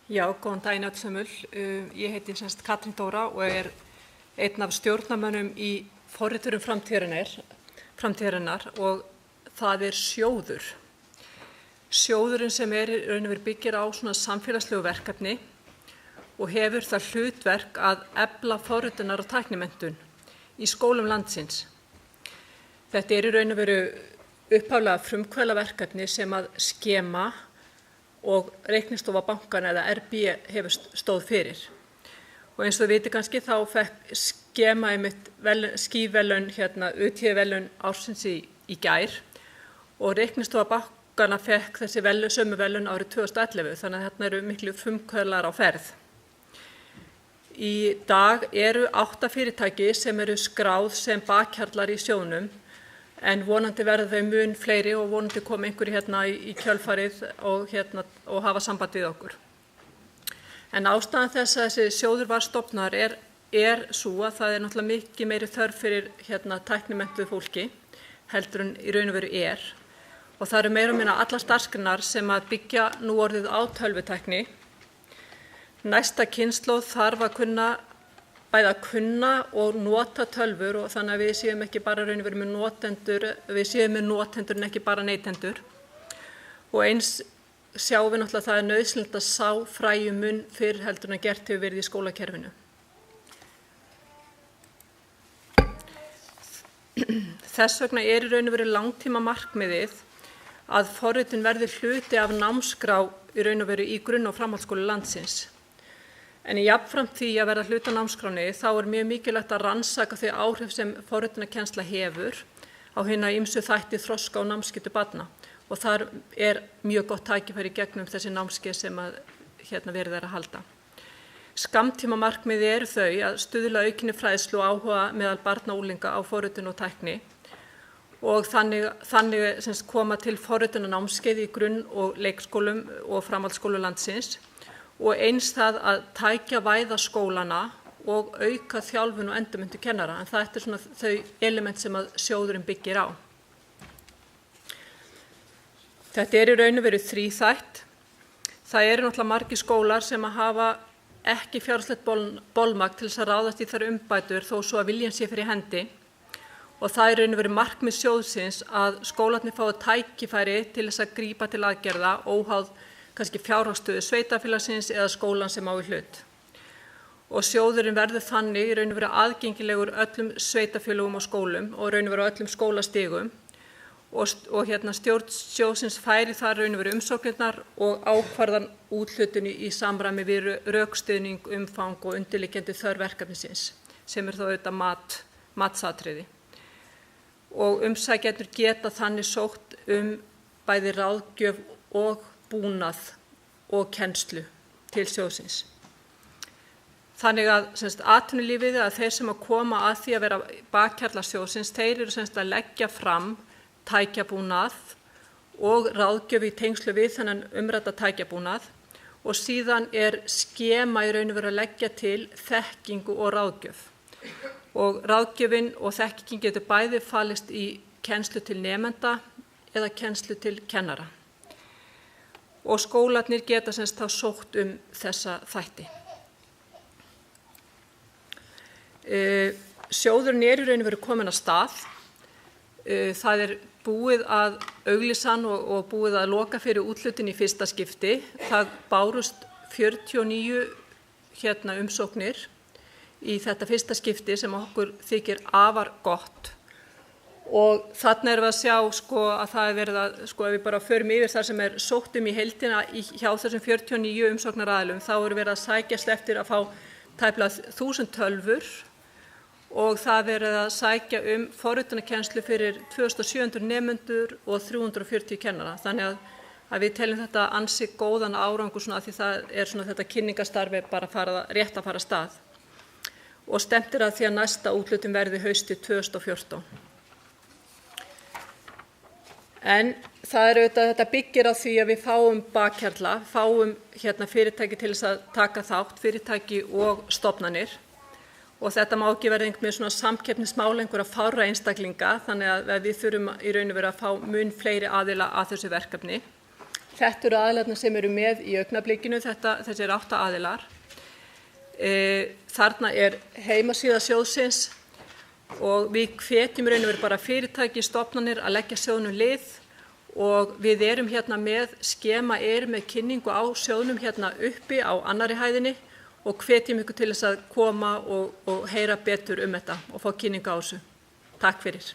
Já, góðan daginn öllsömmul. Ég heiti Katrín Dóra og einn af stjórnarmönnum í forriturum framtíðarinnar og það sjóður. Sjóðurinn sem í raun og veru byggir á svona samfélagslegu verkefni og hefur það hlutverk að efla forritunar og tæknimenntun í skólum landsins. Þetta í raun og veru upphaflega frumkvöðlaverkefni sem að skema og reiknistofa bankana eða RB hefur stóð fyrir. Og eins og þið vitið kannski þá fekk skema einmitt skíverðlaun UT-verðlaun ársins í gær og reiknistofa bankana fekk þessi sömu verðlaun árið 2011, þannig að þarna eru miklu frumkvöðlar á ferð. Í dag eru 8 fyrirtæki sem eru skráð sem bakhjarlar í sjóðnum, en vonandi verða þau mun fleiri og vonandi koma einhverjir í kjölfarið og hafa samband við okkur. En ástæðan þess að þessi sjóður var stofnaður sú að það náttúrulega mikið meiri þörf fyrir tæknimenntuðu fólki heldur en í raun og veru og það eru meira og minna allar starfsgreinar sem að byggja nú orðið á tölvutækni. Næsta kynslóð þarf að bæði að kunna og nota tölvur og þannig að við séum ekki bara raun og veru með notendur, við séum með notendur en ekki bara neytendur. Og eins sjáum við náttúrulega að það nauðsynlegt að sá fræju mun fyrr heldur en gert hefur verið í skólakerfinu. Þess vegna í raun og veru langtíma markmiðið að forritun verði hluti af námskrá í raun og veru í grunn- og framhaldsskólum landsins. En jafnframt því að verða hluti af námskránni þá mjög mikilvægt að rannsaka þau áhrif sem forritunarkennsla hefur á hina ýmsu þætti þroska og námsgetu barna og þar mjög gott tækifæri gegnum þessi námskeið sem að verið að halda. Skammtíma markmiði þau að stuðla aukinni fræðslu og áhuga meðal barna og unglinga á forritun og tækni og þannig koma til forritunarnámskeið í grunn- og leikskólum og framhaldsskólum landsins og eins það að tækjavæða skólana og auka þjálfun og endurmenntun kennara, en þetta svona þau element sem að sjóðurinn byggir á. Þetta í raun og veru þríþætt. Það náttúrulega margir skólar sem að hafa ekki fjárhagslegt bolmagn til þess að ráðast í þær umbætur þó svo að viljan sé fyrir hendi og það í raun og veru markmið sjóðsins að skólarnir fái tækifæri til þess að grípa til aðgerða óháð kannski fjárhagsstöðu sveitarfélagsins eða skólan sem á í hlut. Og sjóðurinn verður þannig í raun og veru aðgengilegur öllum sveitarfélögum og skólum og raun og veru öllum skólastigum og stjórn sjóðsins færi þar raun og veru umsóknirnar og ákvarðan úthlutun í samræmi við rökstuðning, umfang og undirliggjandi þörf verkefnisins sem þá auðvitað matsatriði. Og umsækjendur geta þannig sótt bæði ráðgjöf og búnað og kennslu til sjóðsins. Þannig að atvinnulífið að þeir sem að koma að því að vera bakhjarlar sjóðsins, þeir eru að leggja fram tækjabúnað og ráðgjöf í tengslu við þennan umrædda tækjabúnað og síðan skema í raun og veru að leggja til þekkingu og ráðgjöf. Og ráðgjöfin og þekkingin getur bæði falist í kennslu til nemenda eða kennslu til kennara. Og skólarnir geta þá sótt þessa þætti. Sjóðurinn í raun og veru kominn af stað. Það búið að auglýsa hann og búið að loka fyrir úthlutun í fyrsta skipti. Það bárust 49 umsóknir í þetta fyrsta skipti sem okkur þykir afar gott. Og þarna við að sjá að það verið að, ef við bara förum yfir þar sem sótt í heildina hjá þessum 49 umsóknaraðilum, þá verið að sækjast eftir að fá tæplega 1000 tölvur og það verið að sækja forritunarkennslu fyrir 2700 nemendur og 340 kennara. Þannig að við teljum þetta ansi góðan árangur því það þetta kynningarstarfi bara rétt að fara af stað. Og stefnt að því að næsta úthlutun verði haustið 2014. En það auðvitað þetta byggir á því að við fáum bakhjarla, fáum fyrirtæki til þess að taka þátt, fyrirtæki og stofnanir. Og þetta má ekki verða einhvern veginn samkeppnismál einhverja fárra einstaklinga, þannig að við þurfum í raun og veru að fá mun fleiri aðila að þessu verkefni. Þetta eru aðilarnir sem eru með í augnablikinu, þessir 8 aðilar. Þarna er heimasíða sjóðsins og við hvetjum raun og veru bara fyrirtæki, stofnanir að leggja sjóðnum lið og við erum hérna með skema með kynningu á sjóðnum hérna uppi á annarri hæðinni og hvetjum ykkur til þess að koma og heyra betur þetta og fá kynningu á þessu. Takk fyrir.